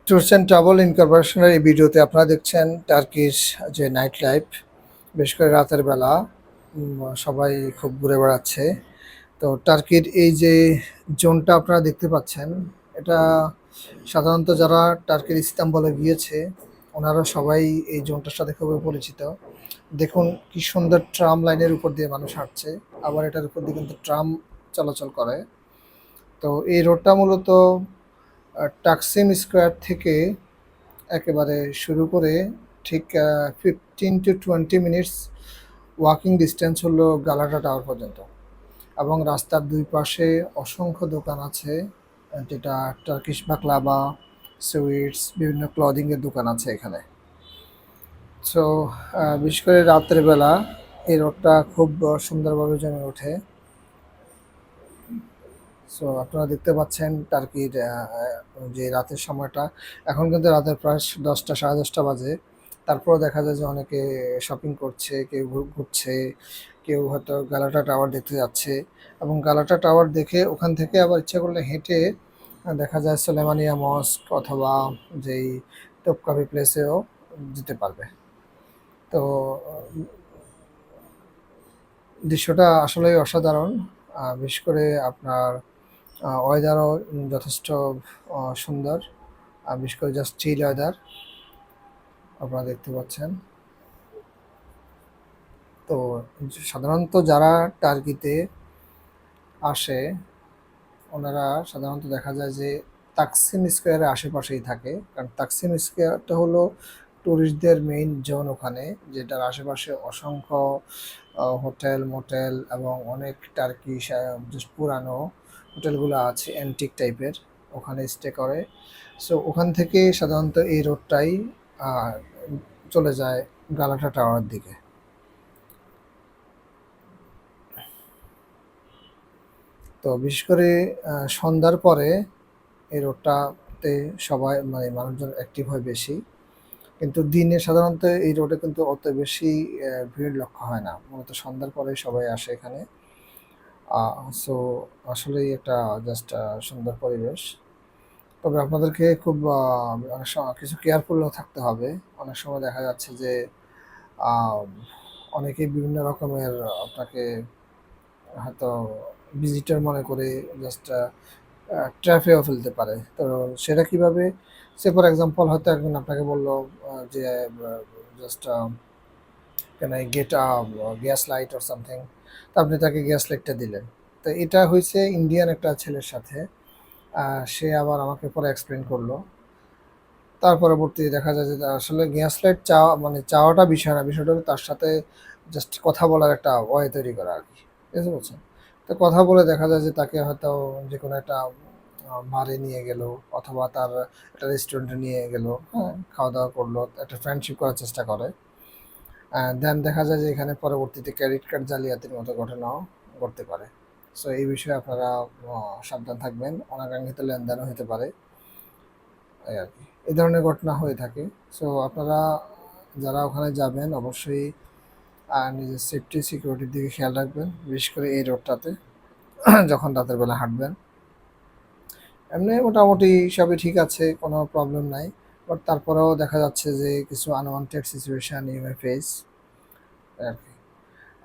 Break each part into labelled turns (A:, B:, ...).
A: Tours and travel ইনকর্পোরেশনের এই ভিডিওতে আপনারা দেখছেন টার্কিশ যে নাইট লাইফ, বিশেষ করে রাতের বেলা সবাই খুব ঘুরে বেড়াচ্ছে। তো টার্কির এই যে জোনটা আপনারা দেখতে পাচ্ছেন, এটা সাধারণত যারা টার্কির ইস্তাম্বুলে গিয়েছে ওনারা সবাই এই জোনটার সাথে খুবই পরিচিত। দেখুন কি সুন্দর ট্রাম লাইনের উপর দিয়ে মানুষ হাঁটছে, আবার এটার উপর দিয়ে কিন্তু ট্রাম চলাচল করে। তো এই রোডটা মূলত টাকসিম স্কোয়ার থেকে একেবারে শুরু করে ঠিক 15 to 20 মিনিটস ওয়াকিং ডিস্টেন্স হলো গালাটা টাওয়ার পর্যন্ত। এবং রাস্তার দুই পাশে অসংখ্য দোকান আছে, যেটা টার্কিশ বাকলাভা, সুইটস, বিভিন্ন ক্লদিংয়ের দোকান আছে এখানে। সো বিশেষ করে রাতের বেলা এই রোডটা খুব সুন্দরভাবে জমে ওঠে। সো আপনারা দেখতে পাচ্ছেন টার্কির যে রাতের সময়টা, এখন কিন্তু রাতের প্রায় 10টা, সাড়ে 10টা বাজে। তারপরেও দেখা যায় যে অনেকে শপিং করছে, কেউ ঘুরছে, কেউ হয়তো গালাটা টাওয়ার দেখতে যাচ্ছে। এবং গালাটা টাওয়ার দেখে ওখান থেকে আবার ইচ্ছা করলে হেঁটে দেখা যায় সুলেমানিয়া মস্ক অথবা যেই টপকাপি প্লেসেও যেতে পারবে। তো দৃশ্যটা আসলেই অসাধারণ। বিশেষ করে আপনার ওয়েদারও যথেষ্ট সুন্দর। বিশেষ করে জাস্ট চিল ওয়েদার আপনারা দেখতে পাচ্ছেন। তো সাধারণত যারা টার্কিতে আসে ওনারা সাধারণত দেখা যায় যে তাকসিম স্কোয়ারের আশেপাশেই থাকে, কারণ তাকসিম স্কোয়ারটা হলো ট্যুরিস্টদের মেইন জোন ওখানে, যেটার আশেপাশে অসংখ্য হোটেল মোটেল এবং অনেক টার্কিশ জাস্ট পুরানো হোটেলগুলো আছে অ্যান্টিক টাইপের, ওখানে স্টে করে। সো ওখান থেকে সাধারণত এই রোডটাই আহ, চলে যায় গালাটা টাওয়ার দিকে। তো বিশেষ করে সন্ধ্যার পরে এই রোডটাতে সবাই মানে মানুষজন অ্যাক্টিভ হয় বেশি। কিন্তু দিনে সাধারণত এই রোডে কিন্তু অত বেশি ভিড় লক্ষ্য হয় না, মূলত সন্ধ্যার পরে সবাই আসে এখানে। সো আসলেই একটা জাস্ট সুন্দর পরিবেশ। তবে আপনাদেরকে খুব অনেক সময় কিছু কেয়ারফুলও থাকতে হবে। অনেক সময় দেখা যাচ্ছে যে আহ, অনেকেই বিভিন্ন রকমের আপনাকে হয়তো ভিজিটর মনে করে জাস্ট ট্র্যাপেও ফেলতে পারে। তো সেটা কিভাবে, সে ফর এক্সাম্পল হয়তো একজন আপনাকে বললো যে just can I get gas light or something, তো আপনি তাকে গ্যাস লাইটটা দিলেন। তো এটা হয়েছে ইন্ডিয়ান একটা ছেলের সাথে। সে আবার আমাকে পরে এক্সপ্লেন করলো। তার পরবর্তীতে দেখা যায় যে আসলে গ্যাস লাইট চাওয়া মানে চাওয়াটা বিষয় না, বিষয়টা হলো তার সাথে জাস্ট কথা বলার একটা ওয়ে তৈরি করা আর কি। বুঝতে পারছেন? তো কথা বলে দেখা যায় যে তাকে হয়তো যে কোনো একটা বারে নিয়ে গেল অথবা তার একটা রেস্টুরেন্টে নিয়ে গেল, হ্যাঁ, খাওয়া দাওয়া করলো, একটা ফ্রেন্ডশিপ করার চেষ্টা করে। দেন দেখা যায় যে এখানে পরবর্তীতে ক্রেডিট কার্ড জালিয়াতির মতো ঘটনাও ঘটতে পারে। সো এই বিষয়ে আপনারা সাবধান থাকবেন, অনাকাঙ্ক্ষিত লেনদেনও হতে পারে এই আর কি। এই ধরনের ঘটনা হয়ে থাকে। সো আপনারা যারা ওখানে যাবেন অবশ্যই নিজের সেফটি সিকিউরিটির দিকে খেয়াল রাখবেন, বিশেষ করে এই রোডটাতে যখন রাতের বেলা হাঁটবেন। এমনি মোটামুটি সবই ঠিক আছে, কোনো প্রবলেম নাই। বাট তারপরেও দেখা যাচ্ছে যে কিছু unwanted situation you may face আর কি।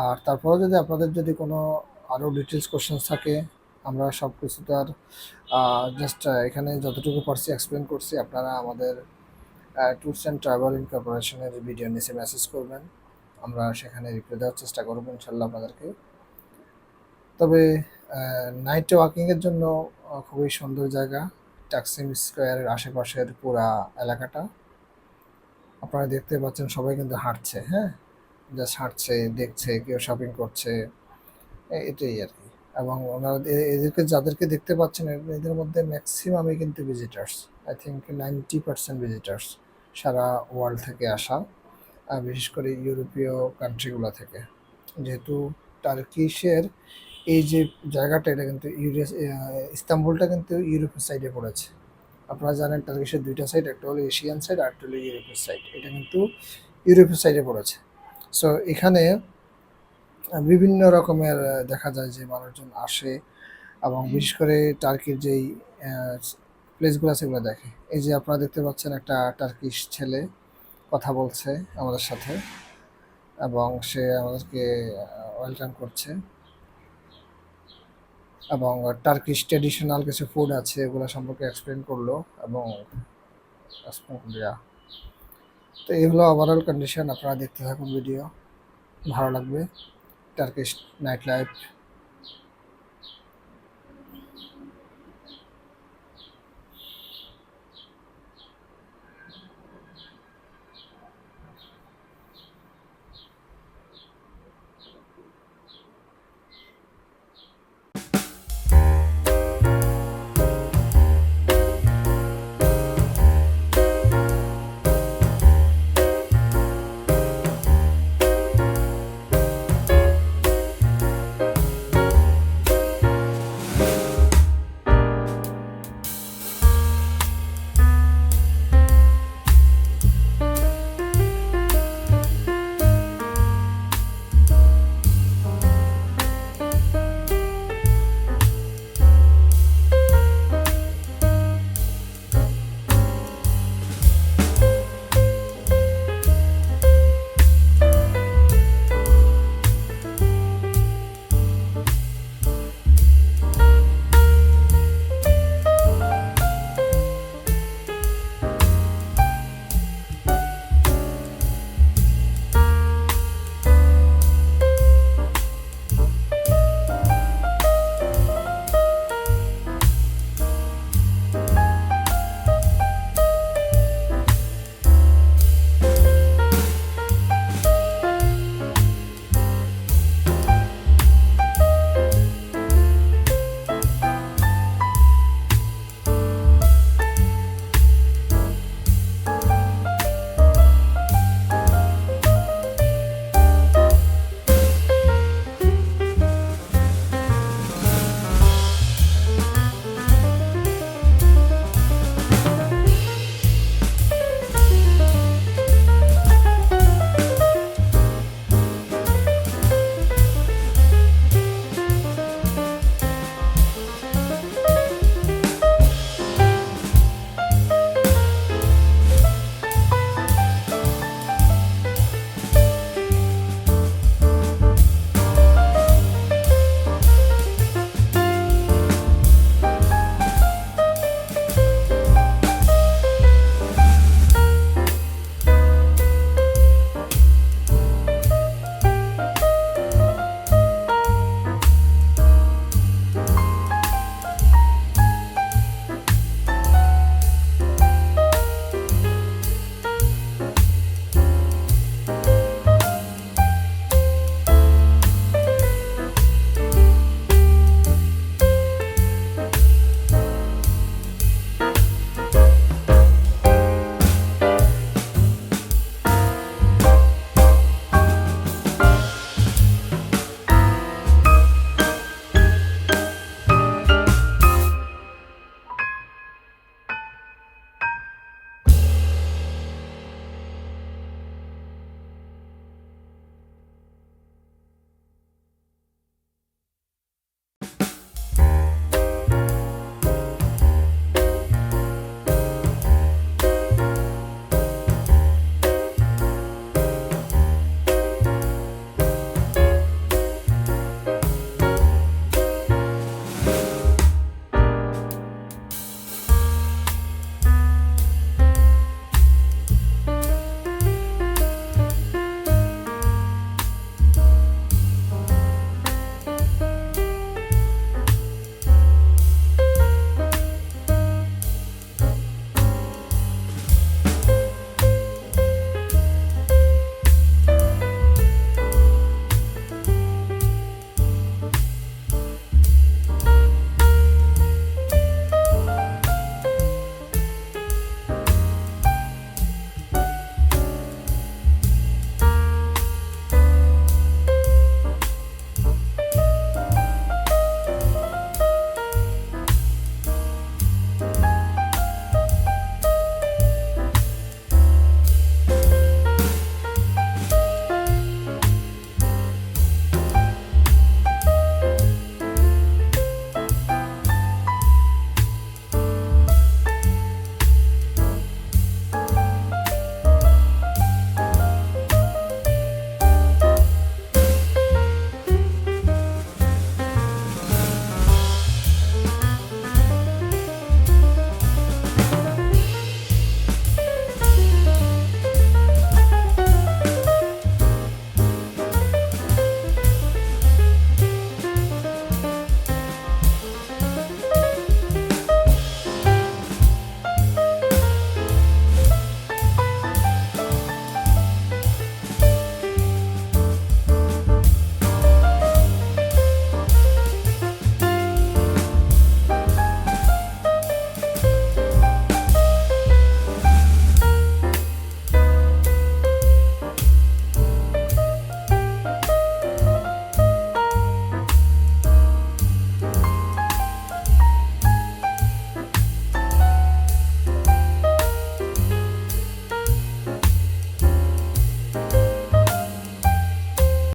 A: আর তারপরেও যদি আপনাদের যদি কোনো আরও ডিটেলস কোশ্চেন্স থাকে, আমরা সব কিছু তো আর জাস্ট এখানে যতটুকু পারছি এক্সপ্লেন করছি। আপনারা আমাদের ট্যুরস অ্যান্ড ট্রাভেল ইনকর্পোরেশনের ভিডিও নিচে মেসেজ করবেন, আমরা সেখানে রিপ্লাই দেওয়ার চেষ্টা করবো ইনশাল্লাহ আপনাদেরকে। তবে নাইট ওয়াকিংয়ের জন্য খুবই সুন্দর জায়গা টাকসিম স্কোয়ারের আশেপাশের পুরা এলাকাটা। আপনারা দেখতে পাচ্ছেন সবাই কিন্তু হাঁটছে, হ্যাঁ, জাস্ট হাঁটছে, দেখছে, কেউ শপিং করছে, এটাই আর কি। এবং ওনারা এদেরকে যাদেরকে দেখতে পাচ্ছেন এদের মধ্যে ম্যাক্সিমামই কিন্তু ভিজিটার্স। আই থিঙ্ক 90% ভিজিটার্স সারা ওয়ার্ল্ড থেকে আসা, বিশেষ করে ইউরোপীয় কান্ট্রিগুলো থেকে। যেহেতু টার্কিশের এই যে জায়গাটা, এটা কিন্তু ইস্তাম্বুলটা কিন্তু ইউরোপের সাইডে পড়েছে। আপনারা জানেন টার্কিশের দুইটা সাইড, একটা হলো এশিয়ান সাইড আর একটা হলো ইউরোপের সাইড। এটা কিন্তু ইউরোপের সাইডে পড়েছে। সো এখানে বিভিন্ন রকমের দেখা যায় যে মানুষজন আসে। এবং বিশেষ করে টার্কির যেই প্লেসগুলো আছে এগুলো দেখে। এই যে আপনারা দেখতে পাচ্ছেন একটা টার্কিশ ছেলে কথা বলছে আমাদের সাথে এবং সে আমাদেরকে ওয়েলকাম করছে এবং টার্কিশ ট্রেডিশনাল কিছু ফুড আছে এগুলো সম্পর্কে এক্সপ্লেন করলো এবং তো এই হলো ওভারঅল কন্ডিশন। আপনারা দেখতে থাকুন ভিডিও, ভালো লাগবে। Turkish night life